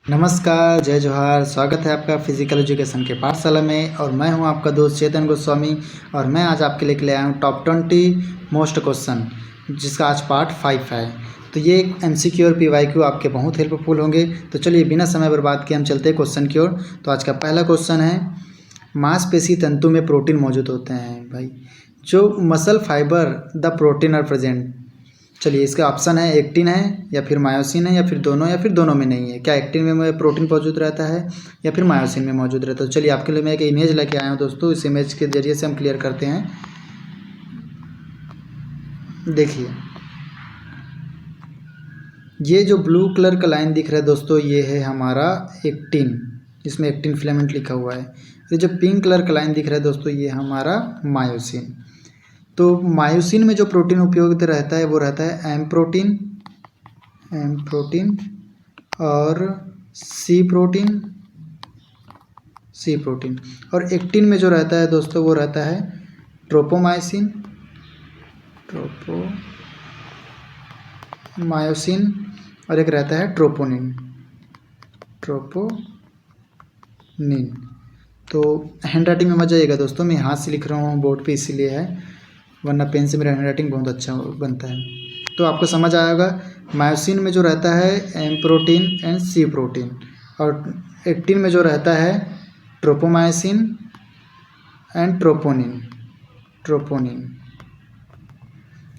नमस्कार, जय जोहार। स्वागत है आपका फिजिकल एजुकेशन के पाठशाला में और मैं हूं आपका दोस्त चेतन गोस्वामी। और मैं आज आपके लिए आया हूं टॉप 20 मोस्ट क्वेश्चन, जिसका आज पार्ट 5 है। तो ये MCQ और PYQ आपके बहुत हेल्पफुल होंगे। तो चलिए बिना समय बर्बाद किए हम चलते हैं क्वेश्चन की ओर। तो आज का पहला क्वेश्चन है, मांसपेशी तंतु में प्रोटीन मौजूद होते हैं भाई, जो muscle fibre the protein are present. चलिए इसका ऑप्शन है एक्टिन है या फिर मायोसिन है या फिर दोनों में नहीं है। क्या एक्टिन में प्रोटीन मौजूद रहता है या फिर मायोसिन में मौजूद रहता है। तो चलिए आपके लिए मैं एक इमेज लेके आया हूँ दोस्तों। इस इमेज के जरिए से हम क्लियर करते हैं। देखिए ये जो ब्लू कलर का लाइन दिख रहा है दोस्तों, ये है हमारा एक्टिन, इसमें एक्टिन फिलामेंट लिखा हुआ है। ये जो पिंक कलर का लाइन दिख रहा है दोस्तों, ये हमारा मायोसिन। तो मायोसिन में जो प्रोटीन उपयोग रहता है वो रहता है एम प्रोटीन और सी प्रोटीन। और एक्टिन में जो रहता है दोस्तों वो रहता है ट्रोपोमायोसिन और एक रहता है ट्रोपोनिन। तो हैंड राइटिंग में मजा आएगा दोस्तों, मैं हाथ से लिख रहा हूँ बोर्ड पे इसीलिए है, वरना पेन से मेरा हैंड राइटिंग बहुत अच्छा बनता है। तो आपको समझ आएगा। मायोसिन में जो रहता है M protein and C protein, और एक्टिन में जो रहता है ट्रोपोमायोसिन एंड ट्रोपोनिन।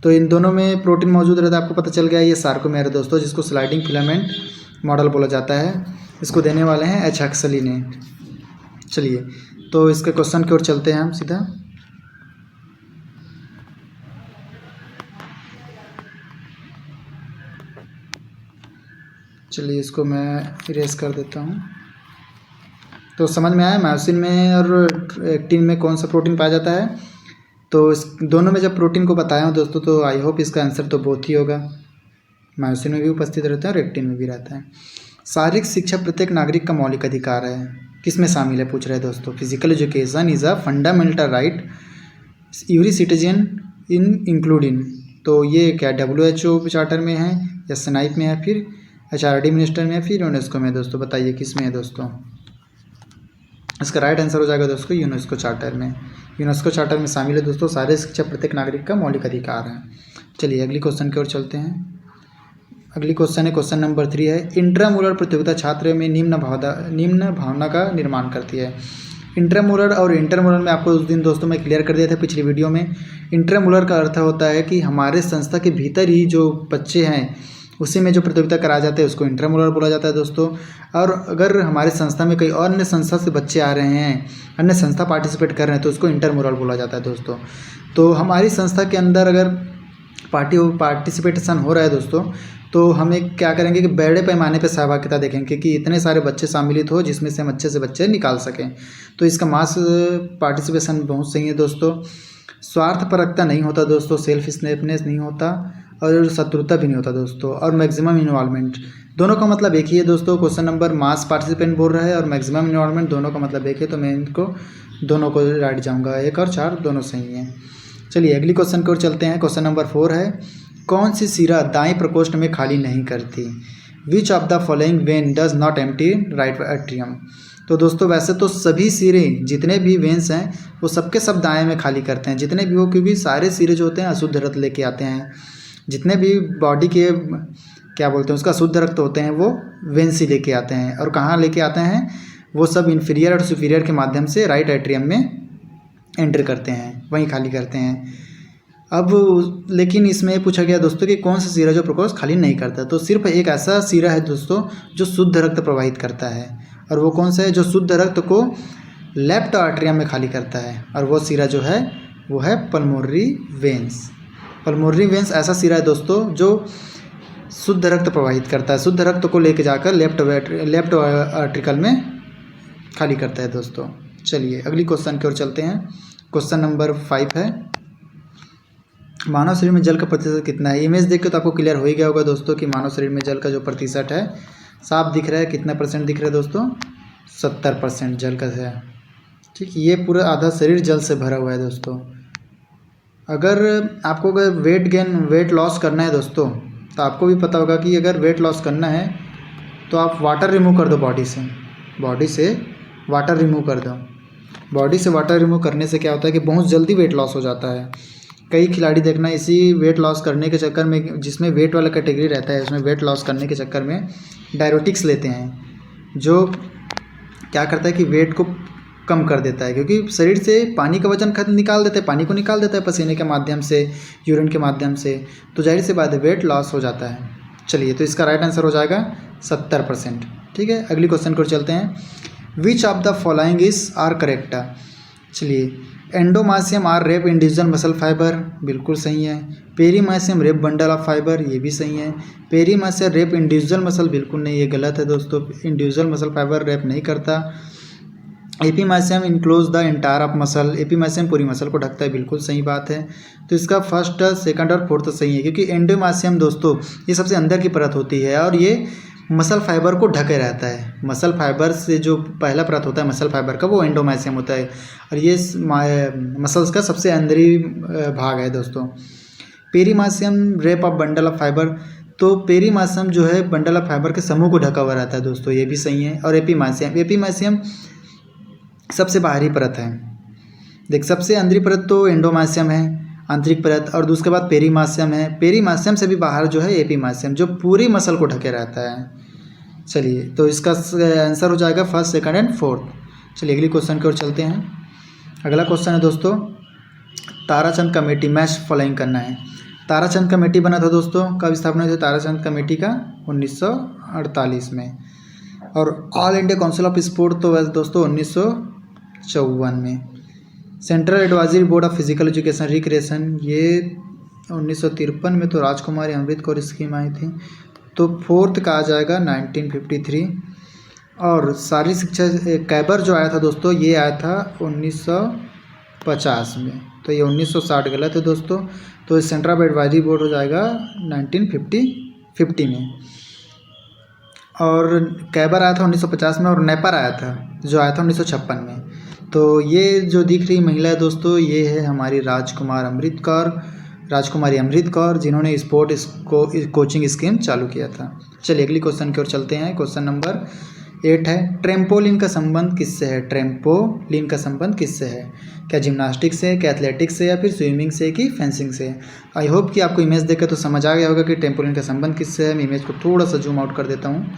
तो इन दोनों में प्रोटीन मौजूद रहता है। आपको पता चल गया ये सार्कोमेर है दोस्तों, जिसको स्लाइडिंग फिलामेंट मॉडल बोला जाता है। इसको देने वाले हैं एच हक्सली ने। चलिए तो इसके क्वेश्चन की ओर चलते हैं हम सीधा। चलिए इसको मैं इरेज कर देता हूँ। तो समझ में आया मायोसिन में और एक्टिन में कौन सा प्रोटीन पाया जाता है। तो इस दोनों में जब प्रोटीन को बताया हूँ दोस्तों, तो आई होप इसका आंसर तो बोथ ही होगा। मायोसिन में भी उपस्थित रहता है और एक्टिन में भी रहता है। शारीरिक शिक्षा प्रत्येक नागरिक का मौलिक अधिकार है, किस में शामिल है पूछ रहे हैं दोस्तों। Physical education is a fundamental right every citizen in including. तो ये क्या WHO चार्टर में है या SNIP में है, फिर HRD मिनिस्टर में है, फिर यूनेस्को में। दोस्तों बताइए किस में है दोस्तों। इसका राइट आंसर हो जाएगा दोस्तों यूनेस्को चार्टर में। यूनेस्को चार्टर में शामिल है दोस्तों, सारे शिक्षा प्रत्येक नागरिक का मौलिक अधिकार है। चलिए अगली क्वेश्चन की ओर चलते हैं। अगली क्वेश्चन है, क्वेश्चन नंबर 3 है, इंट्रामोलर प्रतियोगिता छात्र में निम्न भावना का निर्माण करती है। इंट्रामोलर और इंटरमोलर में आपको उस दिन दोस्तों मैं क्लियर कर दिया था पिछली वीडियो में। इंट्रामोलर का अर्थ होता है कि हमारे संस्था के भीतर ही जो बच्चे हैं उसी में जो प्रतियोगिता कराया जाता है उसको इंट्रामोलर बोला जाता है दोस्तों। और अगर हमारे संस्था में कोई और अन्य संस्था से बच्चे आ रहे हैं, अन्य संस्था पार्टिसिपेट कर रहे हैं, तो उसको इंटरमोलर बोला जाता है दोस्तों। तो हमारी संस्था के अंदर अगर पार्टिसिपेशन हो रहा है दोस्तों, तो हमें क्या करेंगे कि बड़े पैमाने पर सहभागिता देखेंगे कि इतने सारे बच्चे सम्मिलित हो जिसमें से हम अच्छे से बच्चे निकाल सकें। तो इसका मास पार्टिसिपेशन बहुत सही है दोस्तों। स्वार्थपरकता नहीं होता दोस्तों, सेल्फ स्नेपनेस नहीं होता और शत्रुता भी नहीं होता दोस्तों, और मैक्सिमम इन्वॉल्वमेंट, दोनों का मतलब एक ही है दोस्तों। क्वेश्चन नंबर मास पार्टिसिपेंट बोल रहा है और मैक्सिमम इन्वॉल्वमेंट, दोनों का मतलब एक है। तो मैं इनको दोनों को राइट जाऊँगा, 1 और 4 दोनों सही हैं। चलिए अगली क्वेश्चन की ओर चलते हैं। क्वेश्चन नंबर 4 है, कौन सी सिरा दाएं प्रकोष्ठ में खाली नहीं करती। विच of the following when does not empty right atrium. तो दोस्तों वैसे तो सभी सिरे जितने भी वेन्स हैं वो सबके सब दाएं में खाली करते हैं, जितने भी हो, क्योंकि सारे सिरे जो होते हैं अशुद्ध रक्त लेके आते हैं। जितने भी बॉडी के क्या बोलते हैं उसका शुद्ध रक्त होते हैं वो वेन्स ही लेके आते हैं। और कहाँ लेके आते हैं, वो सब इन्फीरियर और सुपीरियर के माध्यम से राइट एट्रियम में एंटर करते हैं, वहीं खाली करते हैं। अब लेकिन इसमें पूछा गया दोस्तों कि कौन सा सिरा जो प्रकोष्ठ खाली नहीं करता। तो सिर्फ एक ऐसा सिरा है दोस्तों जो शुद्ध रक्त प्रवाहित करता है, और वो कौन सा है, जो शुद्ध रक्त को लेफ्ट आर्टरियम में खाली करता है, और वो सिरा जो है वो है पल्मोनरी वेन्स। पल्मोनरी वेन्स ऐसा सिरा है दोस्तों जो शुद्ध रक्त प्रवाहित करता है, शुद्ध रक्त को लेके जाकर लेफ्ट आर्टिकल में खाली करता है दोस्तों। चलिए अगली क्वेश्चन की ओर चलते हैं। क्वेश्चन नंबर 5 है, मानव शरीर में जल का प्रतिशत कितना है। इमेज देख के तो आपको क्लियर हो ही गया होगा दोस्तों कि मानव शरीर में जल का जो प्रतिशत है साफ दिख रहा है। कितना परसेंट दिख रहा है दोस्तों, 70% जल का है। ठीक, ये पूरा आधा शरीर जल से भरा हुआ है दोस्तों। अगर आपको वेट लॉस करना है दोस्तों, तो आपको भी पता होगा कि अगर वेट लॉस करना है तो आप वाटर रिमूव कर दो बॉडी से वाटर रिमूव कर दो। बॉडी से वाटर रिमूव करने से क्या होता है कि बहुत जल्दी वेट लॉस हो जाता है। कई खिलाड़ी देखना इसी वेट लॉस करने के चक्कर में, जिसमें वेट वाला कैटेगरी रहता है, उसमें वेट लॉस करने के चक्कर में डायरेटिक्स लेते हैं, जो क्या करता है कि वेट को कम कर देता है, क्योंकि शरीर से पानी का वजन निकाल देता है, पानी को निकाल देता है पसीने के माध्यम से, यूरिन के माध्यम से, तो जाहिर सी बात है वेट लॉस हो जाता है। चलिए, तो इसका राइट आंसर हो जाएगा 70%। ठीक है, अगली क्वेश्चन को चलते हैं। Which of the following is are correct. चलिए, endomysium are wrap individual muscle fibre, बिल्कुल सही है। Perimysium wrap bundle of fibre, ये भी सही है। पेरीमासियम रेप इंडिविजुअल मसल, बिल्कुल नहीं, ये गलत है दोस्तों, इंडिविजुअल मसल फाइबर रेप नहीं करता। Epimysium enclose the entire of muscle, epimysium पूरी मसल को ढकता है, बिल्कुल सही बात है। तो इसका फर्स्ट, सेकंड और फोर्थ सही है, क्योंकि एंडोमासियम दोस्तों ये सबसे अंदर की परत होती है और ये मसल फाइबर को ढके रहता है। मसल फाइबर से जो पहला परत होता है मसल फाइबर का, वो एंडोमासियम होता है, और ये मसल्स का सबसे अंदरी भाग है दोस्तों। Perimysium wrap of bundle of fibre, तो पेरीमासियम जो है बंडल ऑफ फाइबर के समूह को ढका हुआ रहता है दोस्तों, ये भी सही है। और एपीमासियम सबसे बाहरी परत है। देख, सबसे अंदरी परत तो एंडोमासियम है, आंतरिक परत, और दूसरे बाद पेरीमासियम है। पेरीमासियम से भी बाहर जो है एपीमासियम, जो पूरी मसल को ढके रहता है। चलिए, तो इसका आंसर हो जाएगा फर्स्ट, सेकंड एंड फोर्थ। चलिए, अगली क्वेश्चन की ओर चलते हैं। अगला क्वेश्चन है दोस्तों, ताराचंद कमेटी मैच फॉलोइंग करना है। ताराचंद कमेटी बना था दोस्तों, कब स्थापना हुई थी ताराचंद कमेटी का? 1948 में। और all India council of sport तो वैसे दोस्तों 1954 में। Central advisory board of physical Education recreation, ये 1953 में तो राजकुमारी अमृत कौर स्कीम आई थी, तो फोर्थ का आ जाएगा 1953। और शारीरिक शिक्षा कैबर जो आया था दोस्तों, ये आया था 1950 में, तो ये 1960 गलत है दोस्तों। तो सेंट्रल एडवाइजरी बोर्ड हो जाएगा 1950 में। और कैबर आया था 1950 में, और नेपर आया था जो आया था 1956 में। तो ये जो दिख रही महिला है दोस्तों, ये है हमारी राजकुमारी अमृत कौर, जिन्होंने स्पोर्ट कोचिंग स्कीम चालू किया था। चलिए, अगली क्वेश्चन की ओर चलते हैं। क्वेश्चन नंबर 8 है, ट्रेम्पोलिन का संबंध किससे है? ट्रेम्पोलिन का संबंध किससे है? क्या जिम्नास्टिक्स से, क्या एथलेटिक्स से, या फिर स्विमिंग से, कि फेंसिंग से? आई होप कि आपको इमेज देखकर तो समझ आ गया होगा कि ट्रेम्पोलिन का संबंध किससे है। मैं इमेज को थोड़ा सा जूम आउट कर देता हूँ।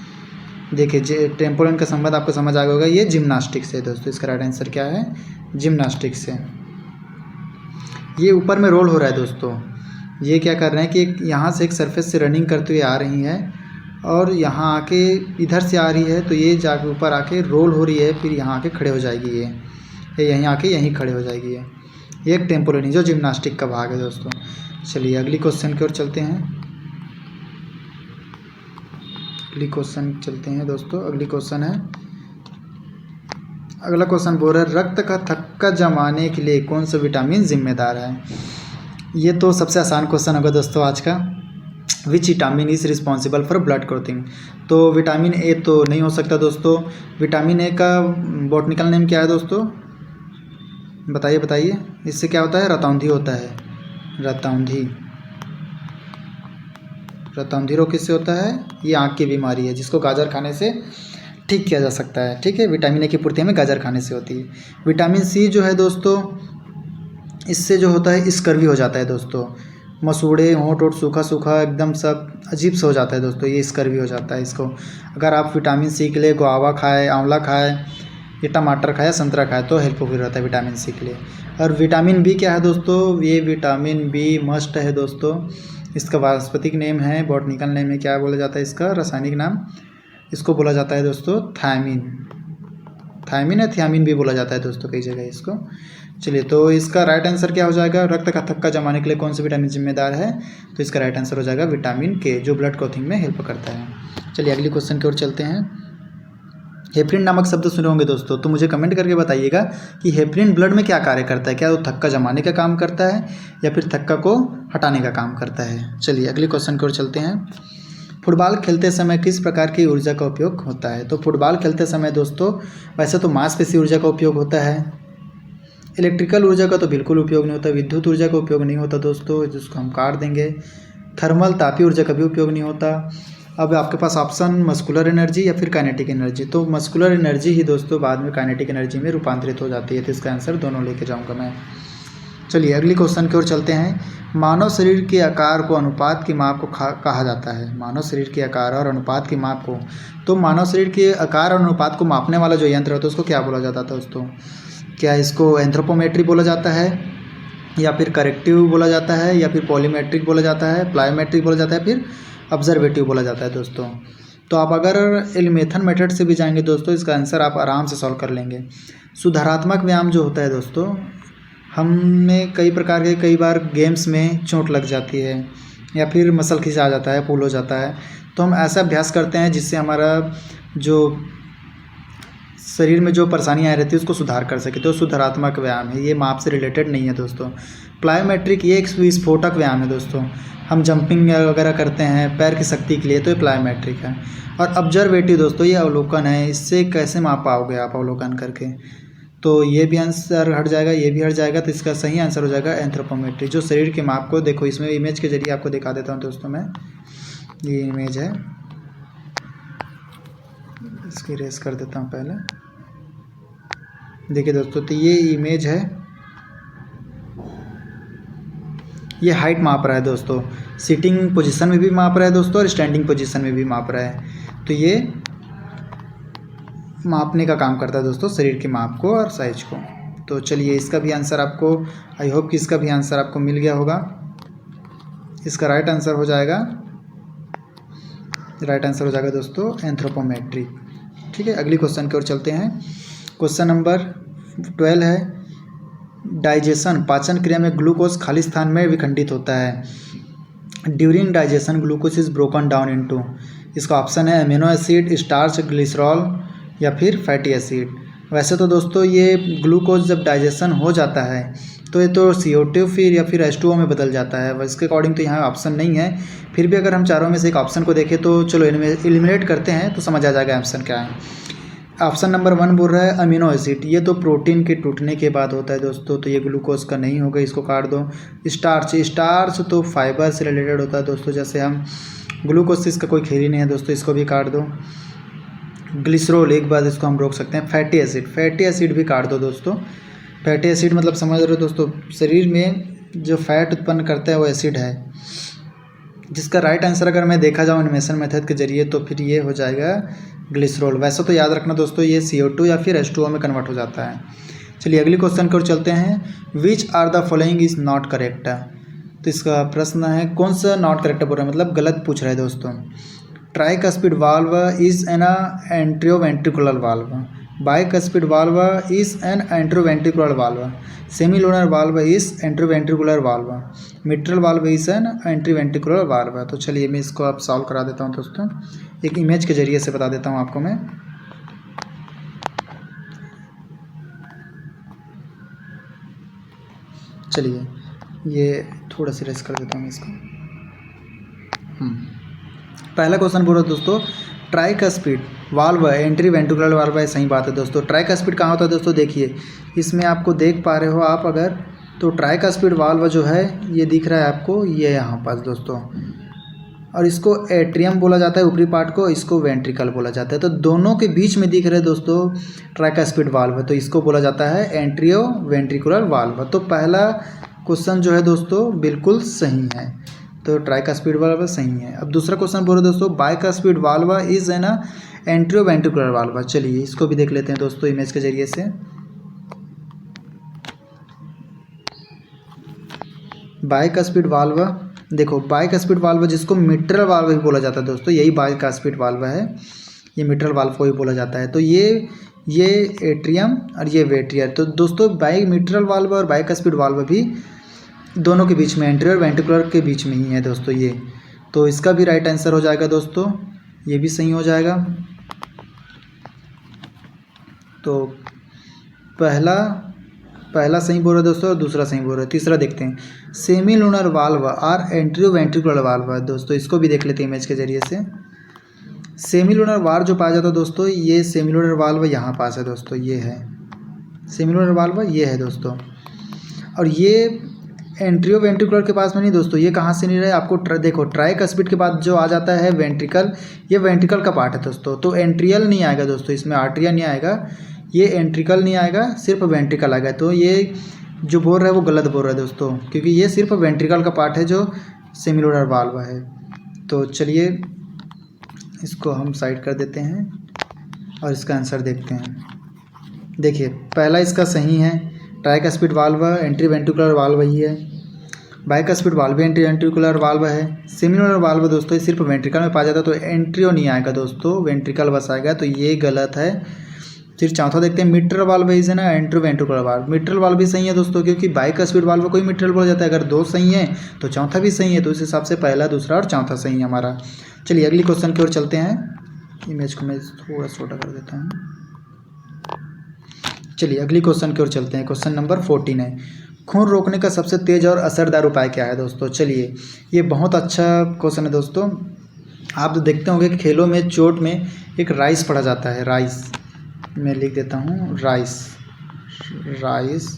देखिए, ट्रेम्पोलिन का संबंध आपको समझ आ गया होगा, ये जिम्नास्टिक्स है दोस्तों। इसका राइट आंसर क्या है? जिम्नास्टिक्स से। ये ऊपर में रोल हो रहा है दोस्तों, ये क्या कर रहे हैं कि यहाँ से एक सरफेस से रनिंग करते हुए आ रही है, और यहाँ आके इधर से आ रही है, तो ये जाके ऊपर आके रोल हो रही है, फिर यहाँ आके खड़े हो जाएगी, ये यहीं आके यहीं खड़े हो जाएगी। ये एक ट्रेम्पोलिन जो जिम्नास्टिक का भाग है दोस्तों। चलिए, अगली क्वेश्चन की ओर चलते हैं। दोस्तों, अगली क्वेश्चन है, अगला क्वेश्चन बोल रहा है, रक्त का थक्का जमाने के लिए कौन सा विटामिन जिम्मेदार है? ये तो सबसे आसान क्वेश्चन होगा दोस्तों आज का। Which vitamin is responsible for blood clotting? तो विटामिन ए तो नहीं हो सकता दोस्तों। विटामिन ए का बॉटनिकल नेम क्या है दोस्तों? बताइए। इससे क्या होता है? रतौंधी होता है। रतौंधी रोग किससे होता है? ये आँख की बीमारी है, जिसको गाजर खाने से ठीक किया जा सकता है। ठीक है, विटामिन ए की पूर्ति हमें गाजर खाने से होती है। विटामिन सी जो है दोस्तों, इससे जो होता है स्कर्वी हो जाता है दोस्तों। मसूड़े, होंठ सूखा एकदम सब अजीब सा हो जाता है दोस्तों, ये स्कर्वी हो जाता है इसको। अगर आप विटामिन सी के लिए गुआवा खाएँ, आंवला खाएँ, ये टमाटर खाएँ, संतरा खाएँ, तो हेल्पफुल रहता है विटामिन सी के लिए। और विटामिन बी क्या है दोस्तों? ये विटामिन बी मस्ट है दोस्तों। इसका वानस्पतिक नेम है, बॉटनिकल नेम है, क्या बोला जाता है इसका रासायनिक नाम? इसको बोला जाता है दोस्तों थायमिन या थियामिन भी बोला जाता है दोस्तों कई जगह इसको। चलिए, तो इसका राइट आंसर क्या हो जाएगा? रक्त का थक्का जमाने के लिए कौन सा विटामिन जिम्मेदार है? तो इसका राइट आंसर हो जाएगा विटामिन के, जो ब्लड क्लॉटिंग में हेल्प करता है। चलिए, अगली क्वेश्चन की ओर चलते हैं। हेपरिन नामक शब्द सुने होंगे दोस्तों, तो मुझे कमेंट करके बताइएगा कि हेपरिन ब्लड में क्या कार्य करता है। क्या वो थक्का जमाने का काम करता है, या फिर थक्का को हटाने का काम करता है? चलिए, अगले क्वेश्चन की ओर चलते हैं। फुटबॉल खेलते समय किस प्रकार की ऊर्जा का उपयोग होता है? तो फुटबॉल खेलते समय दोस्तों वैसे तो मांसपेशी ऊर्जा का उपयोग होता है, इलेक्ट्रिकल ऊर्जा का तो बिल्कुल उपयोग नहीं होता, विद्युत ऊर्जा का उपयोग नहीं होता दोस्तों, जिसको हम काट देंगे। थर्मल तापीय ऊर्जा का भी उपयोग नहीं होता, अब आपके पास ऑप्शन मस्कुलर एनर्जी या फिर काइनेटिक एनर्जी। तो मस्कुलर एनर्जी ही दोस्तों बाद में काइनेटिक एनर्जी में रूपांतरित हो जाती है। तो इसका आंसर दोनों लेके जाऊंगा मैं। चलिए अगली क्वेश्चन की ओर चलते हैं। मानव शरीर के आकार को अनुपात की माप को कहा जाता है। मानव शरीर के आकार और अनुपात की माप को, तो मानव शरीर के आकार और अनुपात को मापने वाला जो यंत्र होता है उसको क्या बोला जाता था दोस्तों? क्या इसको एंथ्रोपोमेट्री बोला जाता है, या फिर करेक्टिव बोला जाता है, या फिर पॉलीमेट्रिक बोला जाता है, प्लायोमेट्रिक बोला जाता है, फिर ऑब्जर्वेटिव बोला जाता है दोस्तों? तो आप अगर एलिमेथन मेथड से भी जाएंगे दोस्तों, इसका आंसर आप आराम से सॉल्व कर लेंगे। सुधारात्मक व्यायाम जो होता है दोस्तों, हमें कई प्रकार के कई बार गेम्स में चोट लग जाती है या फिर मसल खिंचा जाता है, पुल हो जाता है, तो हम ऐसा अभ्यास करते हैं जिससे हमारा जो शरीर में जो परेशानियाँ आ रहती है उसको सुधार कर सके। तो सुधारात्मक व्यायाम है, ये माप से रिलेटेड नहीं है दोस्तों। प्लायोमेट्रिक ये एक विस्फोटक व्यायाम है दोस्तों, हम जंपिंग वगैरह करते हैं पैर की शक्ति के लिए, तो ये प्लायोमेट्रिक है। और ऑब्जर्वेटिव दोस्तों ये अवलोकन है, इससे कैसे माप पाओगे आप अवलोकन करके? तो ये भी आंसर हट जाएगा, ये भी हट जाएगा। तो इसका सही आंसर हो जाएगा एंथ्रोपोमेट्री, जो शरीर के माप को, देखो इसमें इमेज के जरिए आपको दिखा देता हूँ दोस्तों मैं। ये इमेज है, इसकी रेस कर देता हूँ पहले। देखिए दोस्तों, तो ये इमेज है, ये हाइट माप रहा है दोस्तों, सिटिंग पोजीशन में भी माप रहा है दोस्तों और स्टैंडिंग पोजीशन में भी माप रहा है। तो ये मापने का काम करता है दोस्तों, शरीर के माप को और साइज को। तो चलिए इसका भी आंसर आपको, आई होप कि इसका भी आंसर आपको मिल गया होगा। इसका राइट आंसर हो जाएगा दोस्तों एंथ्रोपोमेट्री। ठीक है, अगली क्वेश्चन की ओर चलते हैं। क्वेश्चन नंबर 12 है, डाइजेशन पाचन क्रिया में ग्लूकोज खाली स्थान में विखंडित होता है। During digestion glucose is broken down into, इसका ऑप्शन है अमीनो एसिड, स्टार्च, ग्लिसरॉल या फिर फैटी एसिड। वैसे तो दोस्तों ये ग्लूकोज जब डाइजेशन हो जाता है तो ये तो CO2 फिर या फिर H2O में बदल जाता है। इसके अकॉर्डिंग तो यहाँ ऑप्शन नहीं है, फिर भी अगर हम चारों में से एक ऑप्शन को देखें तो चलो एलिमिनेट करते हैं तो समझ आ जाएगा ऑप्शन क्या है। ऑप्शन नंबर 1 बोल रहा है अमीनो एसिड, ये तो प्रोटीन के टूटने के बाद होता है दोस्तों, तो ये ग्लूकोज का नहीं होगा, इसको काट दो। स्टार्च तो फाइबर से रिलेटेड होता है दोस्तों, जैसे हम ग्लूकोज से इसका कोई खेल ही नहीं है दोस्तों, इसको भी काट दो। ग्लिसरॉल एक बार इसको हम रोक सकते हैं। फैटी एसिड भी काट दो दोस्तों। फैटी एसिड मतलब समझ रहे हो दोस्तों, शरीर में जो फैट उत्पन्न करता है वो एसिड है, जिसका राइट आंसर अगर मैं देखा जाऊँ एनिमेशन मेथड के जरिए तो फिर ये हो जाएगा ग्लिसरॉल। वैसे तो याद रखना दोस्तों ये CO2 या फिर H2O में कन्वर्ट हो जाता है। चलिए अगली क्वेश्चन की ओर चलते हैं। Which are the following is not correct, तो इसका प्रश्न है कौन सा नॉट करेक्ट बोल रहा है, मतलब गलत पूछ रहा है दोस्तों। Tricuspid valve is an atrioventricular valve, bicuspid valve is an atrioventricular valve, semilunar valve is atrioventricular valve, mitral valve is an atrioventricular valve. तो चलिए मैं इसको आप सॉल्व करा देता हूँ दोस्तों, एक इमेज के जरिए से बता देता हूँ आपको मैं। चलिए ये थोड़ा सा रेस कर देता हूँ इसको। पहला क्वेश्चन बोलो दोस्तों, ट्राइकस्पिड वाल्व एंट्रीवेंट्रिकुलर वाल्व है, सही बात है दोस्तों। ट्राइकस्पिड कहाँ होता है दोस्तों, देखिए इसमें आपको देख पा रहे हो आप अगर, तो ट्राइकस्पिड वाल्व जो है ये दिख रहा है आपको, ये यहाँ पास दोस्तों, और इसको एट्रियम बोला जाता है ऊपरी पार्ट को, इसको वेंट्रिकल बोला जाता है। तो दोनों के बीच में दिख रहे हैं दोस्तों ट्राइकस्पिड वाल्व, तो इसको बोला जाता है एंट्रियो वेंट्रिकुलर वाल्व। तो पहला क्वेश्चन जो है दोस्तों बिल्कुल सही है, तो ट्राइकस्पिड वाल्व सही है। अब दूसरा क्वेश्चन बोलो दोस्तों, bicuspid valve is an atrioventricular valve. चलिए इसको भी देख लेते हैं दोस्तों इमेज के जरिए से। बाइकस्पिड वाल्व, देखो बाइकस्पिड वाल्व जिसको मिट्रल वाल्व भी बोला जाता है दोस्तों, यही बाइकस्पिड वाल्व है, ये मिट्रल वाल्व को भी बोला जाता है। तो ये एट्रियम और ये वेट्रियर, तो दोस्तों मिट्रल वाल्व और बाइकस्पिड वाल्व भी दोनों के बीच में, एंट्रियर वेंट्रिकुलर के बीच में ही है दोस्तों ये। तो इसका भी राइट आंसर हो जाएगा दोस्तों, ये भी सही हो जाएगा। तो पहला सही बोल रहे दोस्तों और दूसरा सही बोल रहे। तीसरा देखते हैं, semilunar valve are atrioventricular valve है दोस्तों, इसको भी देख लेते हैं इमेज के जरिए से। सेमी लूनर वाल्व जो पाया जाता है दोस्तों, ये सेमी लूनर वाल्व यहाँ पास है दोस्तों, ये है सेमी लूनर वाल्व, ये है दोस्तों। और ये एंट्रियो वेंट्रिकुलर के पास में नहीं दोस्तों, ये कहाँ से नहीं रहे आपको देखो ट्राइकस्पिड के बाद जो आ जाता है वेंट्रिकल, ये वेंट्रिकल का पार्ट है दोस्तों। तो एंट्रियल नहीं आएगा दोस्तों, इसमें आर्ट्रिया नहीं आएगा, ये एंट्रिकल नहीं आएगा, सिर्फ वेंट्रिकल आएगा। तो ये जो बोल रहा है वो गलत बोल रहा है दोस्तों, क्योंकि ये सिर्फ वेंट्रिकल का पार्ट है जो सेमिलुलर वाल्व है। तो चलिए इसको हम साइड कर देते हैं और इसका आंसर देखते हैं। देखिए पहला इसका सही है, tricuspid valve entry ventricular valve वही है, बाइकस्पिड वाल्व भी एंट्री वेंट्रिकुलर वाल्व है। सेमिलुलर वाल्व दोस्तों ये सिर्फ वेंट्रिकल में पाया जाता है, तो एंट्रियो नहीं आएगा दोस्तों, वेंट्रिकल बस आएगा, तो ये गलत है। फिर चौथा देखते हैं, मिट्रल वाल्व है ना, entry ventricular valve. Mitral valve भी सही है दोस्तों, क्योंकि बाइकस्पिड वाल्व को ही मिट्रल बोला जाता है। अगर दो सही है तो चौथा भी सही है, तो इस हिसाब से पहला, दूसरा और चौथा सही है हमारा। चलिए अगली क्वेश्चन की ओर चलते हैं। इमेज को मैं थोड़ा छोटा कर देता हूँ। चलिए अगली क्वेश्चन की ओर चलते हैं। क्वेश्चन नंबर 14 है, खून रोकने का सबसे तेज और असरदार उपाय क्या है दोस्तों। चलिए ये बहुत अच्छा क्वेश्चन है दोस्तों। आप तो देखते होंगे कि खेलों में चोट में एक राइस पढ़ा जाता है, राइस, मैं लिख देता हूँ राइस, राइस,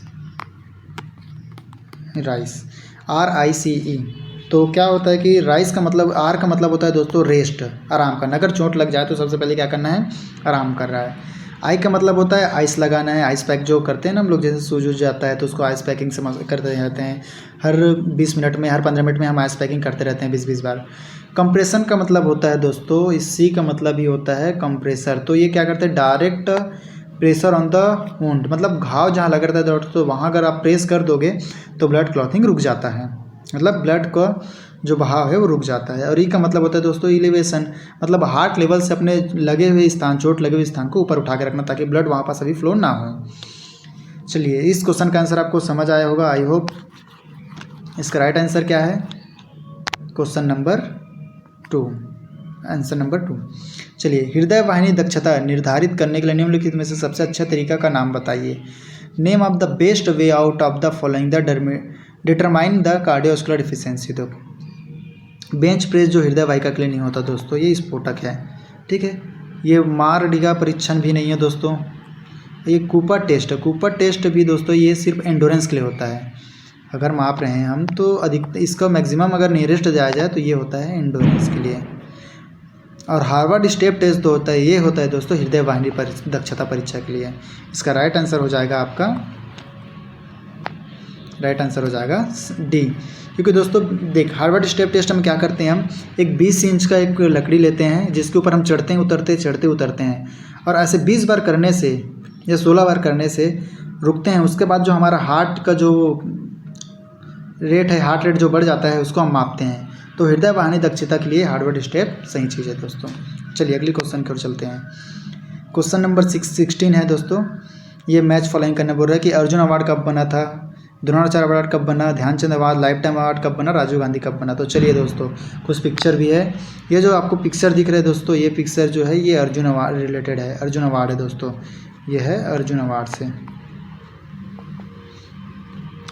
राइस, RICE। तो क्या होता है कि राइस का मतलब, आर का मतलब होता है दोस्तों रेस्ट, आराम करना। अगर चोट लग जाए तो सबसे पहले क्या करना है, आराम कर रहा है। आई का मतलब होता है आइस लगाना है, आइस पैक जो करते हैं ना हम लोग, जैसे सूज जाता है तो उसको आइस पैकिंग से करते रहते हैं। हर 20 मिनट में, हर 15 मिनट में हम आइस पैकिंग करते रहते हैं 20-20 बार। कंप्रेशन का मतलब होता है दोस्तों, इस सी का मतलब ही होता है कंप्रेसर। तो ये क्या करते हैं, direct pressure on the wound, मतलब घाव जहाँ लग रहा है तो वहाँ अगर आप प्रेस कर दोगे तो ब्लड क्लॉथिंग रुक जाता है, मतलब ब्लड का जो बहाव है वो रुक जाता है। और ई का मतलब होता है दोस्तों एलिवेशन, मतलब हार्ट लेवल से अपने लगे हुए स्थान, चोट लगे हुए स्थान को ऊपर उठा के रखना, ताकि ब्लड वहाँ पास अभी फ्लो ना हो। चलिए इस क्वेश्चन का आंसर आपको समझ आया होगा, आई होप। इसका राइट आंसर क्या है, क्वेश्चन नंबर 2, आंसर नंबर 2। चलिए हृदय वाहिनी दक्षता निर्धारित करने के लिए निम्नलिखित में से सबसे अच्छा तरीका का नाम बताइए। Name of the best way out of the following the determine the cardiovascular efficiency. तो बेंच प्रेस जो हृदय वाहिका के लिए नहीं होता दोस्तों, ये स्फोटक है, ठीक है। ये मारडिगा परीक्षण भी नहीं है दोस्तों। ये कूपर टेस्ट है, कूपर टेस्ट भी दोस्तों ये सिर्फ एंडोरेंस के लिए होता है। अगर माप रहे हैं हम तो अधिक, इसका मैक्सिमम अगर नियरेस्ट जाया जाए तो ये होता है एंडोरेंस के लिए। और हार्वर्ड स्टेप टेस्ट तो होता है, ये होता है दोस्तों हृदय वाहिनी दक्षता परीक्षा के लिए। इसका राइट आंसर हो जाएगा आपका, राइट आंसर हो जाएगा डी। क्योंकि दोस्तों देख, हार्वर्ड स्टेप टेस्ट हम क्या करते हैं, हम एक 20 इंच का एक लकड़ी लेते हैं जिसके ऊपर हम चढ़ते हैं उतरते, चढ़ते उतरते हैं, और ऐसे 20 बार करने से या 16 बार करने से रुकते हैं। उसके बाद जो हमारा हार्ट का जो रेट है, हार्ट रेट जो बढ़ जाता है, उसको हम मापते हैं। तो हृदय वाहिनी दक्षता के लिए हार्वर्ड स्टेप सही चीज़ है दोस्तों। चलिए अगली क्वेश्चन की ओर चलते हैं। क्वेश्चन नंबर 16 है दोस्तों। ये मैच फॉलोइंग करने बोल रहा है कि अर्जुन अवार्ड कब बना था, द्रोणाचार्य अवार्ड कब बना, Dhyanchand award, life time award कब बना, राजीव गांधी कब बना। तो चलिए दोस्तों कुछ पिक्चर भी है। ये जो आपको पिक्चर दिख रहे हैं दोस्तों, ये पिक्चर जो है ये अर्जुन अवार्ड रिलेटेड है, अर्जुन अवार्ड है दोस्तों, ये है अर्जुन अवार्ड से।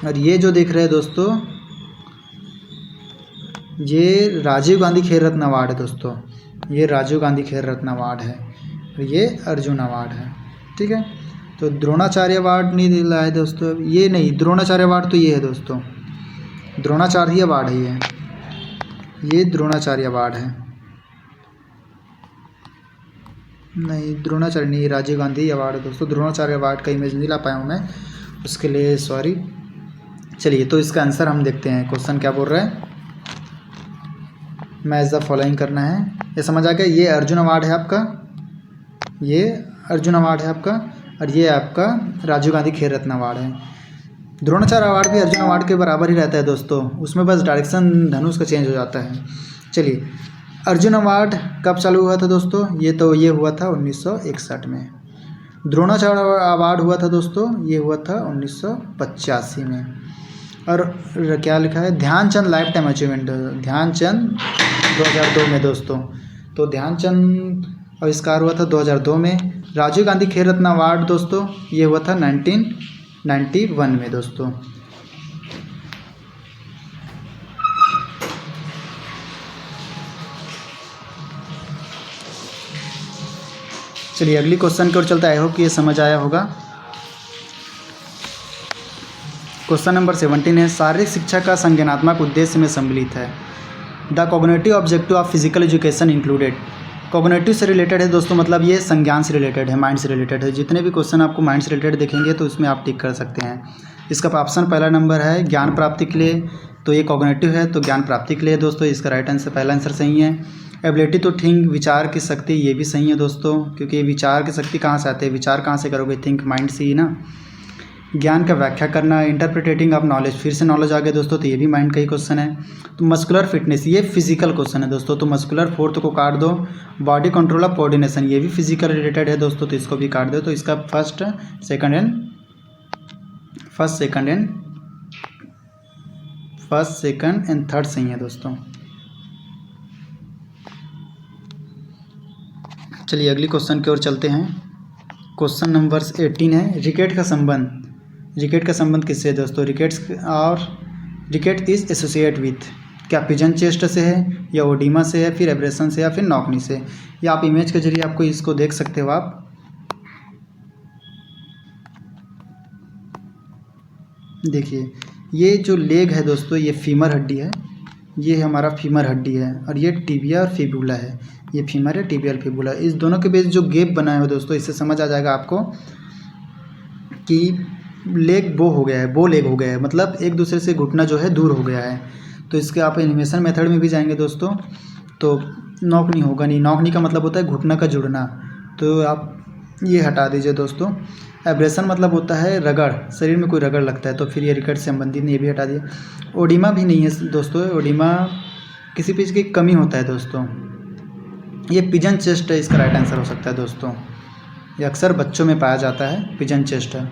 और ये जो देख रहे हैं दोस्तों, ये राजीव गांधी खेल रत्न अवार्ड है दोस्तों, ये राजीव गांधी खेल रत्न अवार्ड है, ये अर्जुन अवार्ड है, ठीक है। तो द्रोणाचार्य अवार्ड नहीं दिला है दोस्तों, ये नहीं, द्रोणाचार्य अवार्ड तो ये है दोस्तों, द्रोणाचार्य अवार्ड है ये द्रोणाचार्य अवार्ड है, नहीं द्रोणाचार्य नहीं, राजीव गांधी अवार्ड है दोस्तों। द्रोणाचार्य अवार्ड का इमेज नहीं ला पाया हूँ मैं, उसके लिए सॉरी। चलिए तो इसका आंसर हम देखते हैं। क्वेश्चन क्या बोल रहा है, मैच द फॉलोइंग करना है। ये समझ आ गया, ये अर्जुन अवार्ड है आपका, ये अर्जुन अवार्ड है आपका, और ये आपका राजीव गांधी खेल रत्न अवार्ड है। द्रोणाचार्य अवार्ड भी अर्जुन अवार्ड के बराबर ही रहता है दोस्तों, उसमें बस डायरेक्शन धनुष का चेंज हो जाता है। चलिए अर्जुन अवार्ड कब चालू हुआ था दोस्तों, ये हुआ था 1961 में। द्रोणाचार्य अवार्ड हुआ था दोस्तों, ये हुआ था 1985 में। और क्या लिखा है, Dhyanchand life time achievement, Dhyanchand 2002 में दोस्तों। तो ध्यानचंद आविष्कार हुआ था 2002 में। राजीव गांधी खेल रत्न अवार्ड दोस्तों ये हुआ था 1991 में दोस्तों। चलिए अगली क्वेश्चन की ओर चलते हैं, आई होप कि ये समझ आया होगा। क्वेश्चन नंबर 17 है, शारीरिक शिक्षा का संज्ञानात्मक उद्देश्य में सम्मिलित है। The cognitive objective of physical education included. Cognitive से रिलेटेड है दोस्तों, मतलब ये संज्ञान से रिलेटेड है, माइंड से रिलेटेड है। जितने भी क्वेश्चन आपको माइंड से रिलेटेड देखेंगे तो उसमें आप टिक कर सकते हैं। इसका ऑप्शन पहला नंबर है ज्ञान प्राप्ति के लिए, तो ये कॉग्निटिव है तो ज्ञान प्राप्ति के लिए दोस्तों, इसका राइट आंसर पहला आंसर सही है। एबिलिटी टू थिंक, विचार की शक्ति, ये भी सही है दोस्तों, क्योंकि विचार की शक्ति कहाँ से आती है, विचार कहाँ से करोगे, थिंक माइंड से ही ना। ज्ञान का व्याख्या करना, इंटरप्रिटेटिंग ऑफ नॉलेज, फिर से नॉलेज आ गया दोस्तों, तो ये भी माइंड का ही क्वेश्चन है। तो मस्कुलर फिटनेस, ये फिजिकल क्वेश्चन है दोस्तों, तो मस्कुलर फोर्थ को काट दो। बॉडी कंट्रोल ऑफ कोऑर्डिनेशन, ये भी फिजिकल रिलेटेड है दोस्तों, तो इसको भी काट दो। तो इसका फर्स्ट सेकंड एंड थर्ड सही है दोस्तों। चलिए अगली क्वेश्चन की ओर चलते हैं। क्वेश्चन नंबर 18 है, रिकेट का संबंध किससे है दोस्तों? रिकेट इज एसोसिएट विथ, क्या पिजन चेस्ट से है या ओडिमा से है, फिर एब्रेशन से या फिर नॉकनी से। या आप इमेज के जरिए आपको इसको देख सकते हो। आप देखिए ये जो लेग है दोस्तों, ये फीमर हड्डी है, ये हमारा फीमर हड्डी है, और ये टिबिया और फिबुला है। ये फीमर है, टिबिया और फिबुला, इस दोनों के बीच जो गैप बना है दोस्तों, इससे समझ आ जाएगा आपको कि लेग बो लेग हो गया है, मतलब एक दूसरे से घुटना जो है दूर हो गया है। तो इसके आप एनिमेशन मेथड में भी जाएंगे दोस्तों, तो नॉकनी होगा नहीं। नॉकनी का मतलब होता है घुटना का जुड़ना, तो आप ये हटा दीजिए दोस्तों। एब्रेशन मतलब होता है रगड़, शरीर में कोई रगड़ लगता है, तो फिर ये रिकेट से संबंधित नहीं, ये भी हटा दिए। ओडिमा भी नहीं है दोस्तों, ओडिमा किसी चीज़ की कमी होता है दोस्तों। ये पिजन चेस्ट है, इसका राइट आंसर हो सकता है दोस्तों, ये अक्सर बच्चों में पाया जाता है, पिजन चेस्ट है।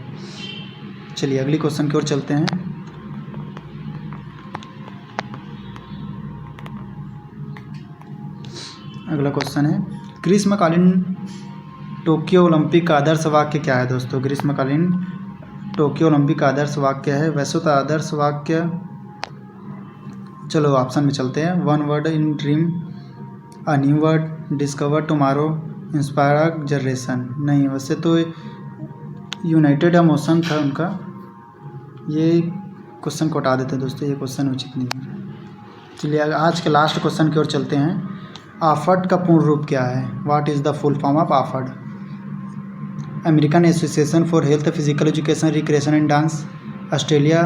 चलिए अगली क्वेश्चन की ओर चलते हैं। अगला क्वेश्चन है, ग्रीष्मकालीन टोक्यो ओलंपिक का आदर्श वाक्य क्या है दोस्तों? ग्रीष्मकालीन टोक्यो ओलंपिक का आदर्श वाक्य है, वैसे तो आदर्श वाक्य, चलो ऑप्शन में चलते हैं। One word in dream, a new word, discover tomorrow, inspire generation. नहीं, वैसे तो यूनाइटेड इमोशन था उनका, ये क्वेश्चन को हटा देते हैं दोस्तों, ये क्वेश्चन उचित नहीं है। चलिए आज के लास्ट क्वेश्चन की ओर चलते हैं। आफड का पूर्ण रूप क्या है? What is the full form of AAHPERD? American Association for Health Physical Education Recreation and Dance, Australia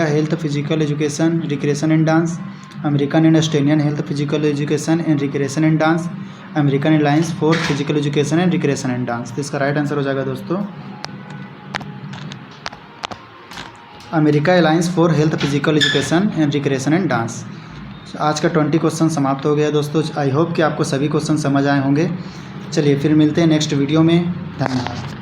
Health Physical Education Recreation and Dance, American and Australian Health Physical Education and Recreation and Dance, American Alliance for Physical Education and Recreation and Dance. तो इसका right answer हो जाएगा दोस्तों America Alliance for Health Physical Education and Recreation and Dance. आज का 20 question समाप्त हो गया दोस्तों। आई होप कि आपको सभी क्वेश्चन समझ आए होंगे। चलिए फिर मिलते हैं नेक्स्ट वीडियो में। धन्यवाद।